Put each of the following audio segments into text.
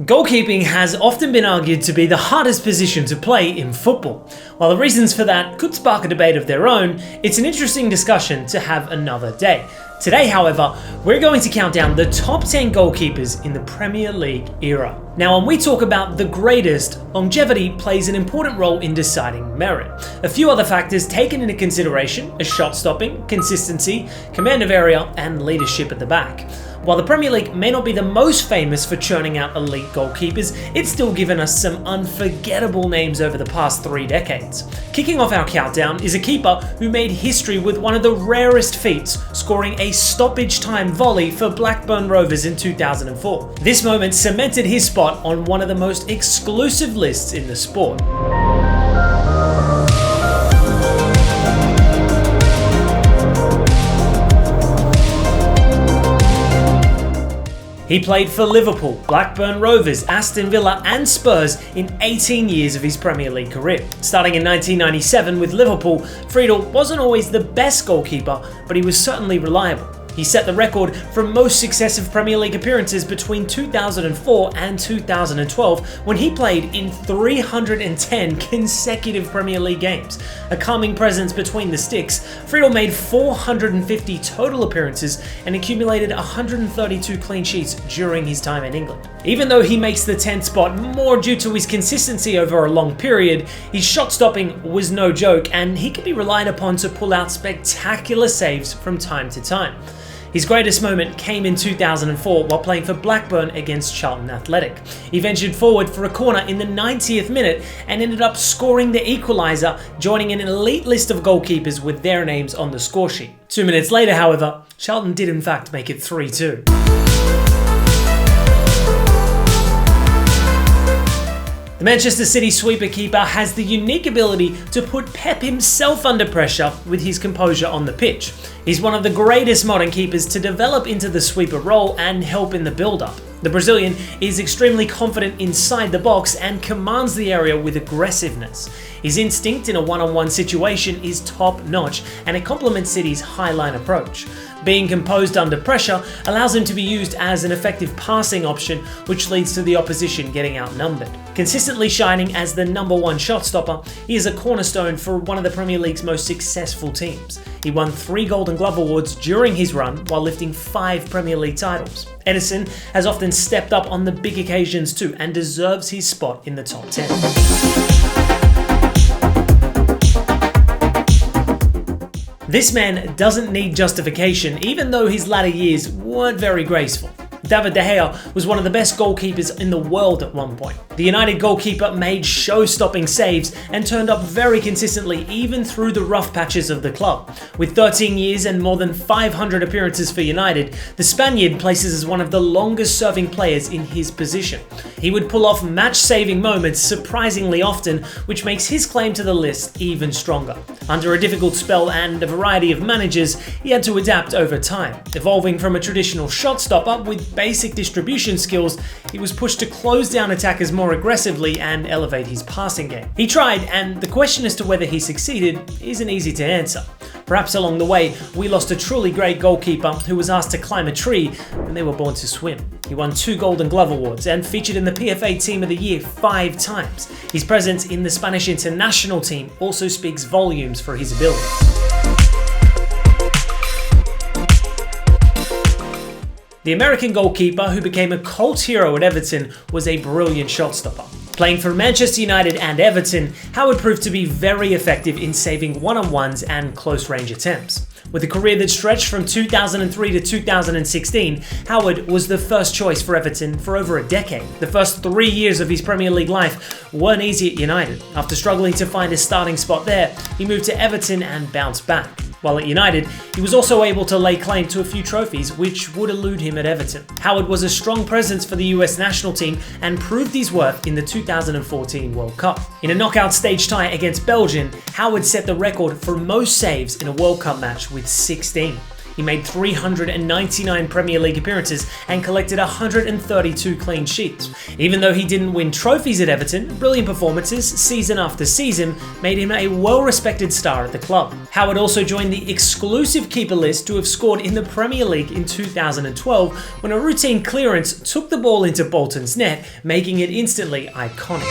Goalkeeping has often been argued to be the hardest position to play in football. While the reasons for that could spark a debate of their own, it's an interesting discussion to have another day. Today, however, we're going to count down the top 10 goalkeepers in the Premier League era. Now, when we talk about the greatest, longevity plays an important role in deciding merit. A few other factors taken into consideration are shot stopping, consistency, command of area, and leadership at the back. While the Premier League may not be the most famous for churning out elite goalkeepers, it's still given us some unforgettable names over the past 3 decades. Kicking off our countdown is a keeper who made history with one of the rarest feats, scoring a stoppage time volley for Blackburn Rovers in 2004. This moment cemented his spot on one of the most exclusive lists in the sport. He played for Liverpool, Blackburn Rovers, Aston Villa and Spurs in 18 years of his Premier League career. Starting in 1997 with Liverpool, Friedel wasn't always the best goalkeeper, but he was certainly reliable. He set the record for most successive Premier League appearances between 2004 and 2012 when he played in 310 consecutive Premier League games. A calming presence between the sticks, Friedel made 450 total appearances and accumulated 132 clean sheets during his time in England. Even though he makes the 10th spot more due to his consistency over a long period, his shot stopping was no joke and he could be relied upon to pull out spectacular saves from time to time. His greatest moment came in 2004 while playing for Blackburn against Charlton Athletic. He ventured forward for a corner in the 90th minute and ended up scoring the equalizer, joining an elite list of goalkeepers with their names on the score sheet. 2 minutes later, however, Charlton did in fact make it 3-2. The Manchester City sweeper keeper has the unique ability to put Pep himself under pressure with his composure on the pitch. He's one of the greatest modern keepers to develop into the sweeper role and help in the build-up. The Brazilian is extremely confident inside the box and commands the area with aggressiveness. His instinct in a one-on-one situation is top-notch and it complements City's high-line approach. Being composed under pressure allows him to be used as an effective passing option, which leads to the opposition getting outnumbered. Consistently shining as the #1 shot stopper, he is a cornerstone for one of the Premier League's most successful teams. He won 3 Golden Glove awards during his run while lifting 5 Premier League titles. Ederson has often stepped up on the big occasions too and deserves his spot in the top 10. This man doesn't need justification, even though his latter years weren't very graceful. David De Gea was one of the best goalkeepers in the world at one point. The United goalkeeper made show-stopping saves and turned up very consistently even through the rough patches of the club. With 13 years and more than 500 appearances for United, the Spaniard places as one of the longest-serving players in his position. He would pull off match-saving moments surprisingly often, which makes his claim to the list even stronger. Under a difficult spell and a variety of managers, he had to adapt over time. Evolving from a traditional shot stopper with basic distribution skills, he was pushed to close down attackers more aggressively and elevate his passing game. He tried, and the question as to whether he succeeded isn't easy to answer. Perhaps along the way, we lost a truly great goalkeeper who was asked to climb a tree when they were born to swim. He won 2 Golden Glove awards and featured in the PFA Team of the Year 5 times. His presence in the Spanish international team also speaks volumes for his ability. The American goalkeeper who became a cult hero at Everton was a brilliant shot stopper. Playing for Manchester United and Everton, Howard proved to be very effective in saving one-on-ones and close-range attempts. With a career that stretched from 2003 to 2016, Howard was the first choice for Everton for over a decade. The first 3 years of his Premier League life weren't easy at United. After struggling to find a starting spot there, he moved to Everton and bounced back. While at United, he was also able to lay claim to a few trophies which would elude him at Everton. Howard was a strong presence for the US national team and proved his worth in the 2014 World Cup. In a knockout stage tie against Belgium, Howard set the record for most saves in a World Cup match with 16. He made 399 Premier League appearances and collected 132 clean sheets. Even though he didn't win trophies at Everton, brilliant performances season after season made him a well-respected star at the club. Howard also joined the exclusive keeper list to have scored in the Premier League in 2012 when a routine clearance took the ball into Bolton's net, making it instantly iconic.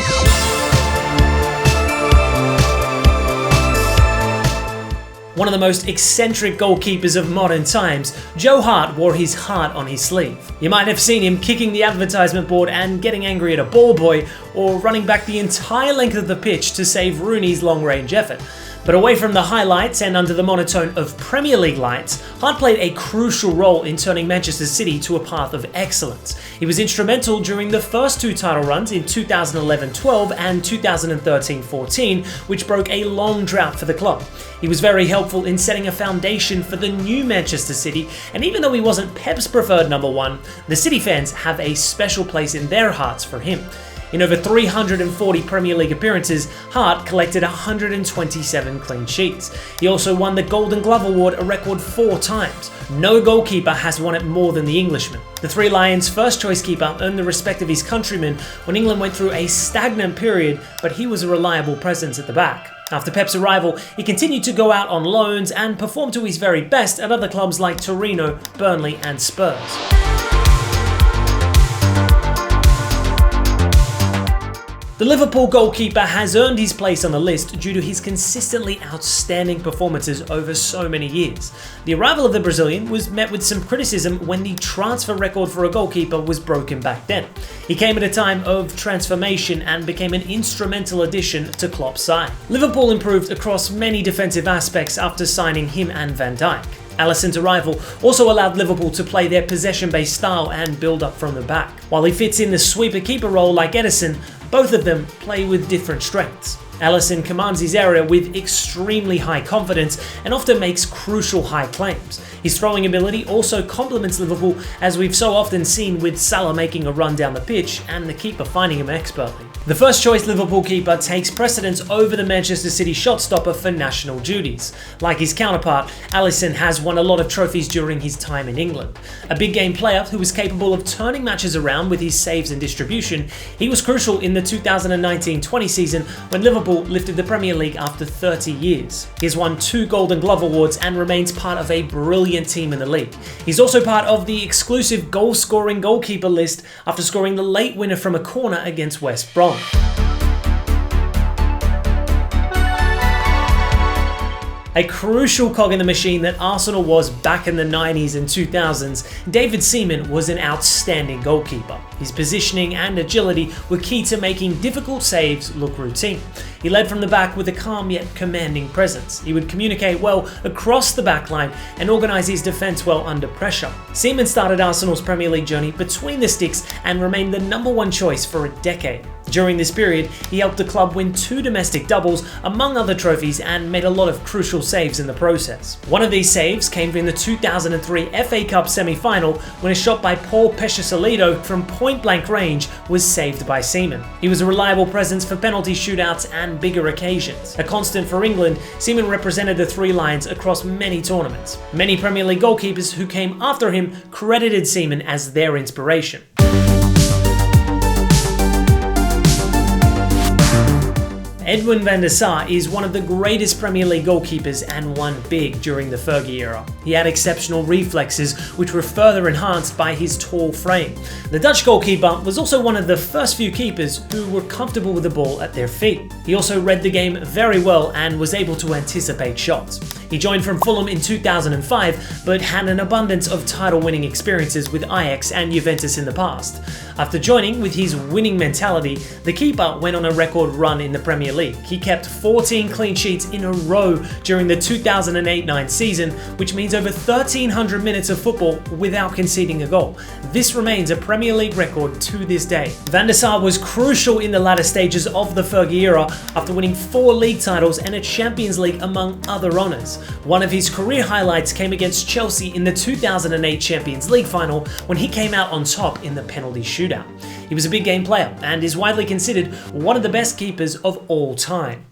One of the most eccentric goalkeepers of modern times, Joe Hart wore his heart on his sleeve. You might have seen him kicking the advertisement board and getting angry at a ball boy, or running back the entire length of the pitch to save Rooney's long-range effort. But away from the highlights and under the monotone of Premier League lights, Hart played a crucial role in turning Manchester City to a path of excellence. He was instrumental during the first two title runs in 2011-12 and 2013-14, which broke a long drought for the club. He was very helpful in setting a foundation for the new Manchester City, and even though he wasn't Pep's preferred number one, the City fans have a special place in their hearts for him. In over 340 Premier League appearances, Hart collected 127 clean sheets. He also won the Golden Glove Award a record 4 times. No goalkeeper has won it more than the Englishman. The Three Lions' first choice keeper earned the respect of his countrymen when England went through a stagnant period, but he was a reliable presence at the back. After Pep's arrival, he continued to go out on loans and perform to his very best at other clubs like Torino, Burnley and Spurs. The Liverpool goalkeeper has earned his place on the list due to his consistently outstanding performances over so many years. The arrival of the Brazilian was met with some criticism when the transfer record for a goalkeeper was broken back then. He came at a time of transformation and became an instrumental addition to Klopp's side. Liverpool improved across many defensive aspects after signing him and Van Dijk. Alisson's arrival also allowed Liverpool to play their possession-based style and build up from the back. While he fits in the sweeper-keeper role like Ederson, both of them play with different strengths. Alisson commands his area with extremely high confidence and often makes crucial high claims. His throwing ability also complements Liverpool, as we've so often seen with Salah making a run down the pitch and the keeper finding him expertly. The first choice Liverpool keeper takes precedence over the Manchester City shot stopper for national duties. Like his counterpart, Alisson has won a lot of trophies during his time in England. A big game player who was capable of turning matches around with his saves and distribution, he was crucial in the 2019-20 season when Liverpool lifted the Premier League after 30 years. He has won 2 Golden Glove Awards and remains part of a brilliant team in the league. He's also part of the exclusive goal-scoring goalkeeper list after scoring the late winner from a corner against West Brom. A crucial cog in the machine that Arsenal was back in the 90s and 2000s, David Seaman was an outstanding goalkeeper. His positioning and agility were key to making difficult saves look routine. He led from the back with a calm yet commanding presence. He would communicate well across the backline and organise his defence well under pressure. Seaman started Arsenal's Premier League journey between the sticks and remained the number one choice for a decade. During this period, he helped the club win 2 domestic doubles, among other trophies, and made a lot of crucial saves in the process. One of these saves came in the 2003 FA Cup semi-final when a shot by Paul Pesce-Solido from point-blank range was saved by Seaman. He was a reliable presence for penalty shootouts and bigger occasions. A constant for England, Seaman represented the Three Lions across many tournaments. Many Premier League goalkeepers who came after him credited Seaman as their inspiration. Edwin van der Sar is one of the greatest Premier League goalkeepers and won big during the Fergie era. He had exceptional reflexes, which were further enhanced by his tall frame. The Dutch goalkeeper was also one of the first few keepers who were comfortable with the ball at their feet. He also read the game very well and was able to anticipate shots. He joined from Fulham in 2005, but had an abundance of title-winning experiences with Ajax and Juventus in the past. After joining with his winning mentality, the keeper went on a record run in the Premier League. He kept 14 clean sheets in a row during the 2008-9 season, which means over 1,300 minutes of football without conceding a goal. This remains a Premier League record to this day. Van der Sar was crucial in the latter stages of the Fergie era after winning 4 league titles and a Champions League among other honours. One of his career highlights came against Chelsea in the 2008 Champions League final when he came out on top in the penalty shootout. He was a big game player and is widely considered one of the best keepers of all time.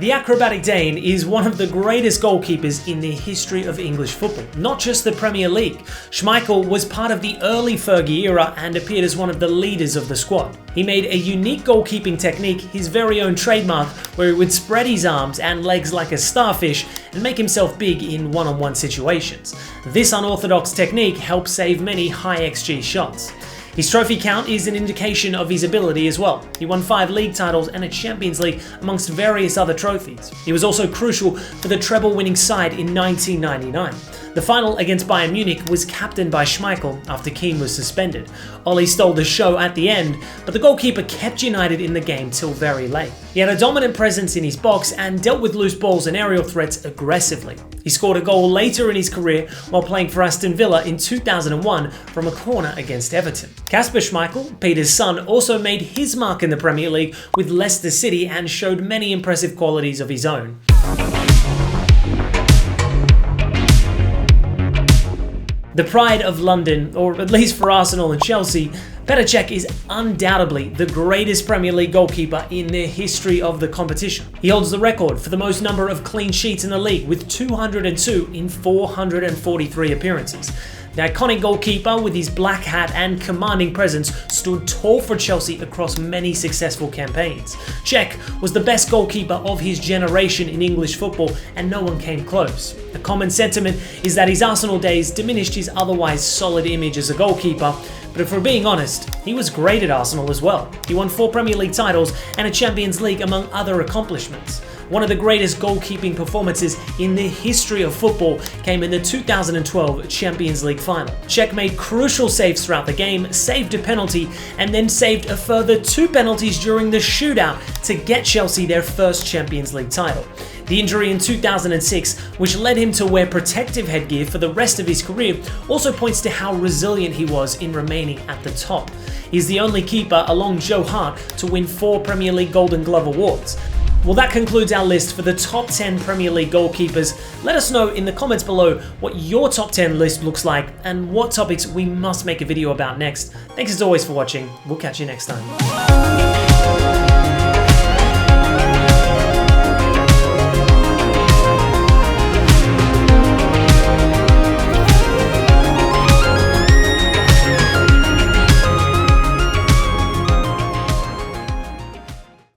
The Acrobatic Dane is one of the greatest goalkeepers in the history of English football, not just the Premier League. Schmeichel was part of the early Fergie era and appeared as one of the leaders of the squad. He made a unique goalkeeping technique his very own trademark, where he would spread his arms and legs like a starfish and make himself big in one-on-one situations. This unorthodox technique helped save many high XG shots. His trophy count is an indication of his ability as well. He won 5 league titles and a Champions League amongst various other trophies. He was also crucial for the treble-winning side in 1999. The final against Bayern Munich was captained by Schmeichel after Keane was suspended. Ollie stole the show at the end, but the goalkeeper kept United in the game till very late. He had a dominant presence in his box and dealt with loose balls and aerial threats aggressively. He scored a goal later in his career while playing for Aston Villa in 2001 from a corner against Everton. Kasper Schmeichel, Peter's son, also made his mark in the Premier League with Leicester City and showed many impressive qualities of his own. The pride of London, or at least for Arsenal and Chelsea, Petr Cech is undoubtedly the greatest Premier League goalkeeper in the history of the competition. He holds the record for the most number of clean sheets in the league with 202 in 443 appearances. The iconic goalkeeper, with his black hat and commanding presence, stood tall for Chelsea across many successful campaigns. Cech was the best goalkeeper of his generation in English football, and no one came close. A common sentiment is that his Arsenal days diminished his otherwise solid image as a goalkeeper, but if we're being honest, he was great at Arsenal as well. He won 4 Premier League titles and a Champions League among other accomplishments. One of the greatest goalkeeping performances in the history of football came in the 2012 Champions League final. Cech made crucial saves throughout the game, saved a penalty, and then saved a further 2 penalties during the shootout to get Chelsea their first Champions League title. The injury in 2006, which led him to wear protective headgear for the rest of his career, also points to how resilient he was in remaining at the top. He's the only keeper, along Joe Hart, to win 4 Premier League Golden Glove awards. Well, that concludes our list for the top 10 Premier League goalkeepers. Let us know in the comments below what your top 10 list looks like and what topics we must make a video about next. Thanks as always for watching. We'll catch you next time.